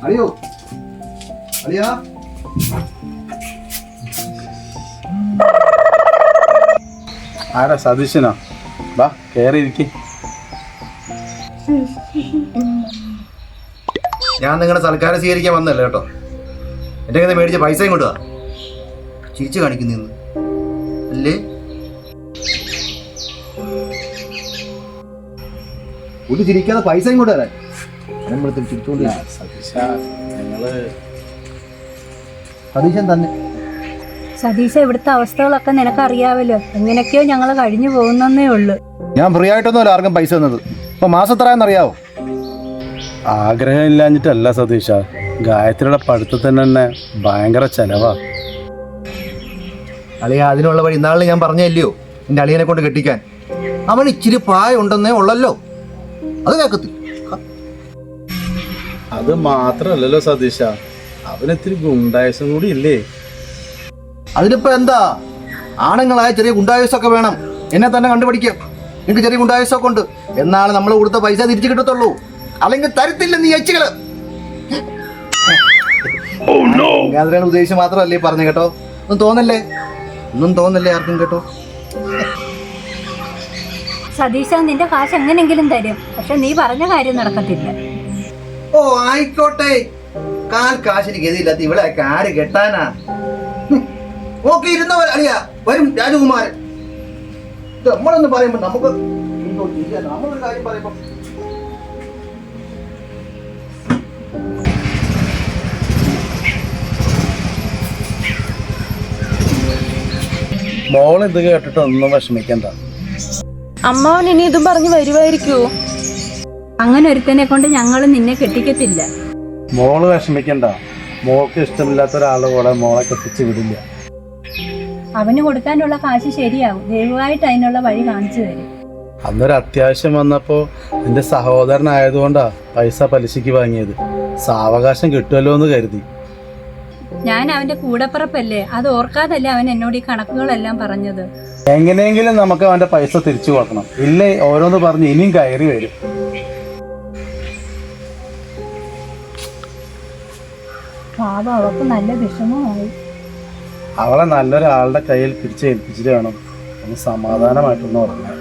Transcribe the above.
അറിയോ അറിയാ ആരാ സതീശനോ? വാ കയറി ഇരിക്കേ. ഞാൻ നിങ്ങളുടെ സൽക്കാരം സ്വീകരിക്കാൻ വന്നല്ലോ കേട്ടോ. എൻ്റെ കയ്യിൽ മേടിച്ച പൈസയും കൊണ്ടുവാ. ചിരിച്ചു കാണിക്കുന്നു അല്ലേ? ഒരു ചിരിക്കാതെ പൈസയും കൊണ്ട് തരാൻ ചിരിച്ചുകൊണ്ട് സതീശൻ തന്നെ. സതീശ, ഇവിടുത്തെ അവസ്ഥകളൊക്കെ നിനക്കറിയാവല്ലോ. എങ്ങനെയൊക്കെയോ ഞങ്ങൾ കഴിഞ്ഞു പോകുന്നേ ഉള്ളു. ഞാൻ ഫ്രീ ആയിട്ടൊന്നുമല്ല ആർക്കും പൈസ തന്നത്. ഇപ്പൊ മാസം എത്രയാണെന്നറിയാവോ? ആഗ്രഹം ഇല്ലാഞ്ഞിട്ടല്ല സതീശ, ഗായത്രിയുടെ പഠിത്തത്തിന് തന്നെ ഭയങ്കര ചെലവാ. അളിയ അതിനുള്ള വഴി ഇന്നാളിൽ ഞാൻ പറഞ്ഞല്ലയോ എൻ്റെ അളിയനെ കൊണ്ട് കെട്ടിക്കാൻ. അവൻ ഇച്ചിരി പ്രായം ഉണ്ടെന്നേ ഉള്ളല്ലോ, അത് കേൾക്കത്തി. അത് മാത്രല്ലല്ലോ സതീശ, അവനിത്തിരി ഗുണ്ടായസം കൂടി ഇല്ലേ? അതിനിപ്പോ എന്താ, ആണുങ്ങളായ ചെറിയ ഗുണ്ടായുസൊക്കെ വേണം. എന്നെ തന്നെ കണ്ടുപിടിക്കാം. എനിക്ക് ചെറിയ ഗുണ്ടായുസൊക്കെ ഉണ്ട്. എന്നാണ് നമ്മൾ കൊടുത്ത പൈസ തിരിച്ചു കിട്ടത്തുള്ളൂ, അല്ലെങ്കിൽ തരത്തില്ല നീ അയച്ചുകള്. ഗായത്രിയുടെ ഉദ്ദേശിച്ച് മാത്രമല്ലേ പറഞ്ഞു കേട്ടോ. ഒന്നും തോന്നല്ലേ ആർക്കും കേട്ടോ. സതീശ, നിന്റെ കാശ് എങ്ങനെങ്കിലും തരും, പക്ഷെ നീ പറഞ്ഞ കാര്യം നടക്കത്തില്ല. ഓ ആയിക്കോട്ടെ, കാൽ കാശിന് ഗതിയില്ലാത്ത ഇവിടെ ആര് കെട്ടാനാ? നോക്കി ഇരുന്നവർ അറിയാ വരും രാജകുമാരൻ. നമ്മളൊന്ന് പറയുമ്പോ നമുക്ക് നമ്മളൊരു കാര്യം പറയുമ്പോ മോള് ഇത് കേട്ടിട്ട് ഒന്നും വിഷമിക്കണ്ട. അമ്മാവൻ ഇനി ഇതും പറഞ്ഞു വരുമായിരിക്കൂ? അങ്ങനെ ഒരുത്തനെ കൊണ്ട് ഞങ്ങൾ നിന്നെ കെട്ടിക്കത്തില്ല. മോള് വിഷമിക്കണ്ട. മോൾക്ക് ഇഷ്ടമില്ലാത്ത ഒരാളെ കൂടെ മോളെ കെട്ടിച്ച് വിടില്ല. അവന് കൊടുക്കാനുള്ള കാശ് ശരിയാവും. ദയവായിട്ട് അതിനുള്ള വഴി കാണിച്ചു തരും. അന്നൊരു അത്യാവശ്യം വന്നപ്പോൾ നിന്റെ സഹോദരനായതുകൊണ്ടാ പൈസ പലിശയ്ക്ക് വാങ്ങിയത്. സാവകാശം കിട്ടുമല്ലോ എന്ന് കരുതി. ഞാൻ അവന്റെ കൂടപ്പിറപ്പല്ലേ, അത് ഓർക്കാതല്ലേ അവൻ എന്നോട് ഈ കണക്കുകളെല്ലാം പറഞ്ഞത്. എങ്ങനെയെങ്കിലും നമുക്ക് അവന്റെ പൈസ തിരിച്ചു കൊടുക്കണം, ഇല്ലേ ഓരോന്ന് പറഞ്ഞ് ഇനിയും കയറി വരും. പാവം, അവൾക്ക് നല്ല വിഷമമായി. അവളെ നല്ലൊരാളുടെ കയ്യിൽ പിടിച്ചേൽപ്പിച്ചിട്ട് വേണം ഒന്ന് സമാധാനമായിട്ടൊന്ന് ഉറങ്ങാൻ.